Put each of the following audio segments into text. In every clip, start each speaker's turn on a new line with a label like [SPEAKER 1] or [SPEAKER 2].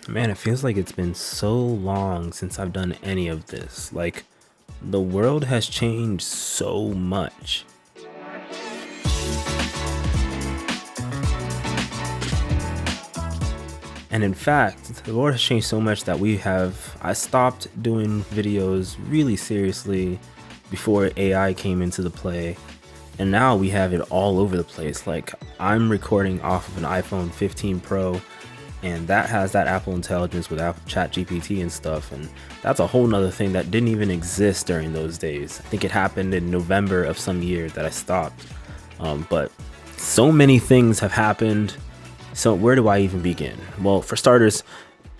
[SPEAKER 1] Man, it feels like it's been so long since I've done any of this. Like, the world has changed so much. And in fact, the world has changed so much that I stopped doing videos really seriously before AI came into the play. And now we have it all over the place. Like, I'm recording off of an iPhone 15 Pro, and that has that Apple Intelligence with Apple Chat GPT and stuff. And that's a whole nother thing that didn't even exist during those days. I think it happened in November of some year that I stopped. But so many things have happened. So where do I even begin? Well, for starters,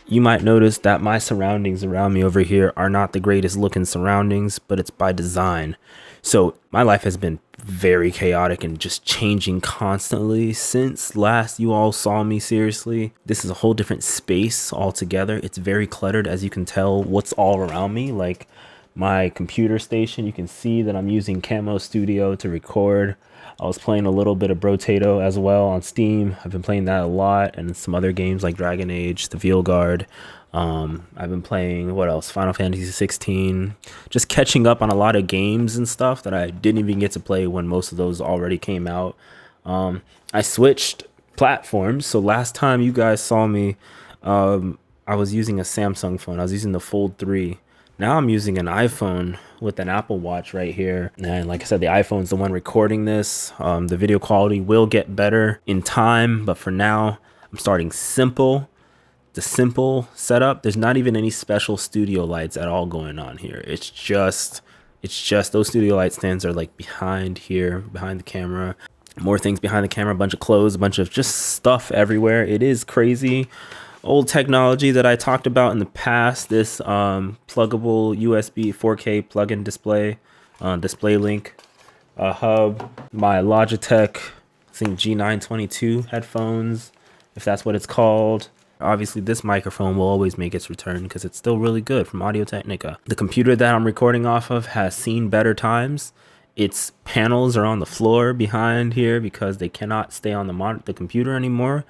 [SPEAKER 1] you might notice that my surroundings around me over here are not the greatest looking surroundings, but it's by design. So my life has been very chaotic and just changing constantly since last you all saw me seriously. This is a whole different space altogether. It's very cluttered, as you can tell what's all around me. Like my computer station, you can see that I'm using Camo Studio to record. I was playing a little bit of Brotato as well on Steam. I've been playing that a lot, and some other games like Dragon Age, The Veil Guard. I've been playing, what else? Final Fantasy 16. Just catching up on a lot of games and stuff that I didn't even get to play when most of those already came out. I switched platforms. So last time you guys saw me, I was using a Samsung phone. I was using the Fold 3. Now I'm using an iPhone with an Apple Watch right here. And like I said, the iPhone's the one recording this. The video quality will get better in time, but for now, I'm starting simple. The simple setup. There's not even any special studio lights at all going on here. It's just those studio light stands are like behind here, behind the camera. More things behind the camera, a bunch of clothes, a bunch of just stuff everywhere. It is crazy. Old technology that I talked about in the past, this pluggable USB 4K plug-in display, display link, hub, my Logitech, I think G922 headphones, if that's what it's called. Obviously, this microphone will always make its return because it's still really good from Audio-Technica. The computer that I'm recording off of has seen better times. Its panels are on the floor behind here because they cannot stay on the computer anymore.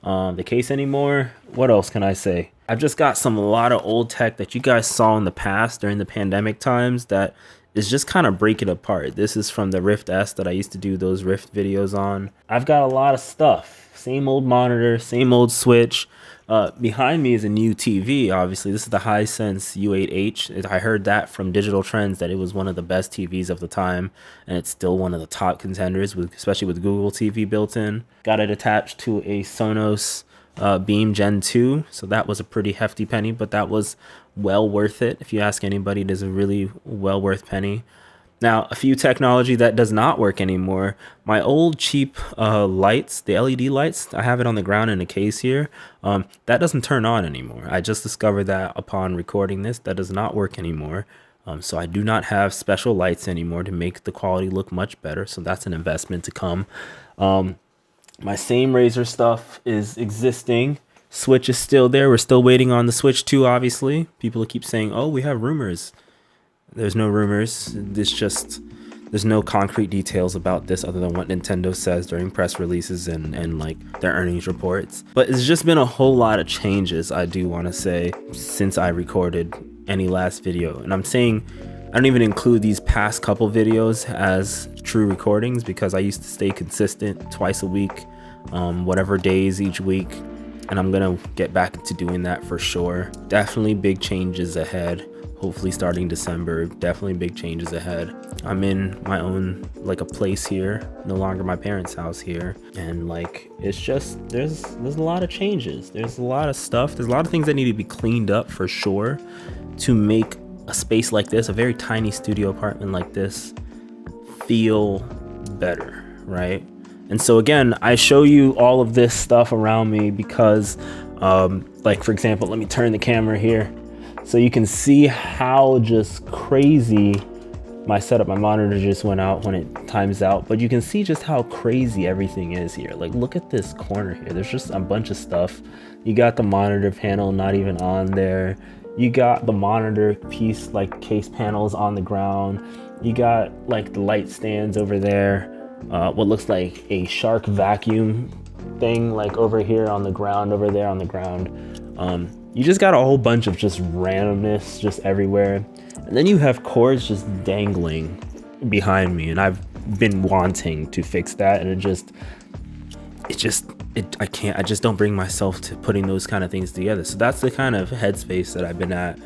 [SPEAKER 1] The case anymore. What else can I say? I've just got a lot of old tech that you guys saw in the past during the pandemic times that is just kind of breaking apart. This is from the Rift S that I used to do those Rift videos on. I've got a lot of stuff. Same old monitor, same old switch. Behind me is a new TV. Obviously, this is the Hisense U8H. I heard that from Digital Trends that it was one of the best TVs of the time, and it's still one of the top contenders, especially with Google TV built in. Got it attached to a Sonos Beam Gen 2, so that was a pretty hefty penny, but that was well worth it. If you ask anybody, it is a really well worth penny. Now, a few technology that does not work anymore. My old cheap lights, the LED lights, I have it on the ground in a case here. That doesn't turn on anymore. I just discovered that upon recording this. That does not work anymore. So I do not have special lights anymore to make the quality look much better. So that's an investment to come. My same Razer stuff is existing. Switch is still there. We're still waiting on the Switch 2, obviously. People keep saying, oh, we have rumors. There's no rumors. There's no concrete details about this other than what Nintendo says during press releases and like their earnings reports. But it's just been a whole lot of changes, I do want to say, since I recorded any last video. And I'm saying I don't even include these past couple videos as true recordings because I used to stay consistent twice a week, whatever days each week. And I'm going to get back to doing that for sure. Definitely big changes ahead. Hopefully starting December, definitely big changes ahead. I'm in my own, like a place here, no longer my parents' house here. And like, it's just, there's a lot of changes. There's a lot of stuff. There's a lot of things that need to be cleaned up for sure to make a space like this, a very tiny studio apartment like this, feel better, right? And so again, I show you all of this stuff around me because, like for example, let me turn the camera here. So you can see how just crazy my setup, my monitor just went out when it times out, but you can see just how crazy everything is here. Like, look at this corner here. There's just a bunch of stuff. You got the monitor panel not even on there. You got the monitor piece, like case panels on the ground. You got like the light stands over there. What looks like a Shark vacuum thing, like over here on the ground, over there on the ground. You just got a whole bunch of just randomness just everywhere. And then you have cords just dangling behind me, and I've been wanting to fix that, and I can't, I just don't bring myself to putting those kind of things together. So that's the kind of headspace that I've been at,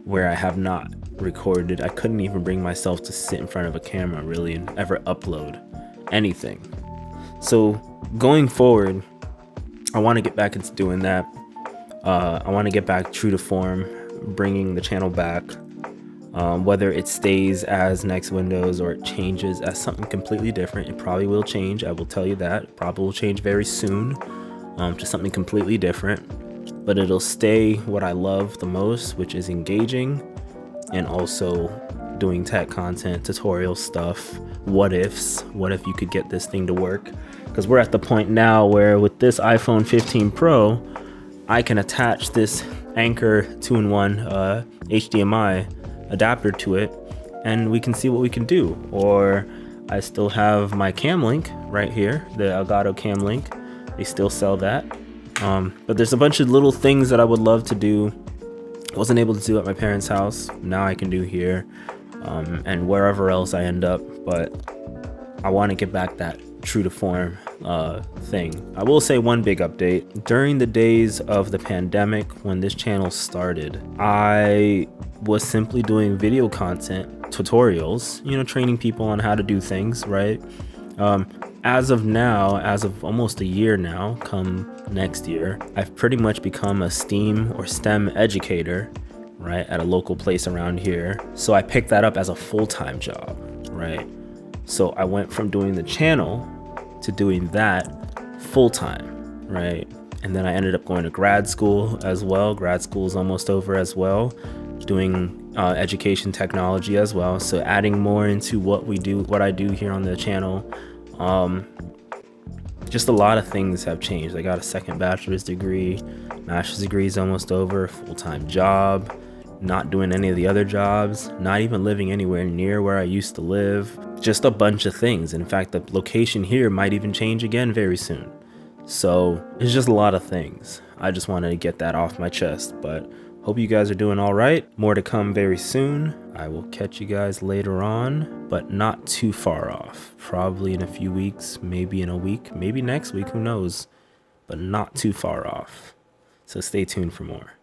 [SPEAKER 1] where I have not recorded. I couldn't even bring myself to sit in front of a camera really and ever upload anything. So going forward, I want to get back into doing that. I want to get back true to form, bringing the channel back, whether it stays as Next Windows or it changes as something completely different. It probably will change, I will tell you that. It probably will change very soon to something completely different, but it'll stay what I love the most, which is engaging and also doing tech content, tutorial stuff, what ifs, what if you could get this thing to work? Because we're at the point now where with this iPhone 15 Pro, I can attach this Anker 2-in-1 HDMI adapter to it, and we can see what we can do. Or I still have my Cam Link right here, the Elgato Cam Link. They still sell that. But there's a bunch of little things that I would love to do. Wasn't able to do at my parents' house. Now I can do here, and wherever else I end up. But I want to get back that true to form thing. I will say one big update. During the days of the pandemic, when this channel started, I was simply doing video content tutorials, you know, training people on how to do things, right? As of now, as of almost a year now, come next year, I've pretty much become a STEAM or STEM educator, right, at a local place around here. So I picked that up as a full-time job, right? So I went from doing the channel to doing that full-time, right? And then I ended up going to grad school as well. Grad school is almost over as well, doing education technology as well. So adding more into what we do, what I do here on the channel. Just a lot of things have changed. I got a second bachelor's degree, master's degree is almost over, full-time job, not doing any of the other jobs, not even living anywhere near where I used to live. Just a bunch of things. In fact, the location here might even change again very soon. So it's just a lot of things. I just wanted to get that off my chest, but hope you guys are doing all right. More to come very soon. I will catch you guys later on, but not too far off. Probably in a few weeks, maybe in a week, maybe next week, who knows, but not too far off. So stay tuned for more.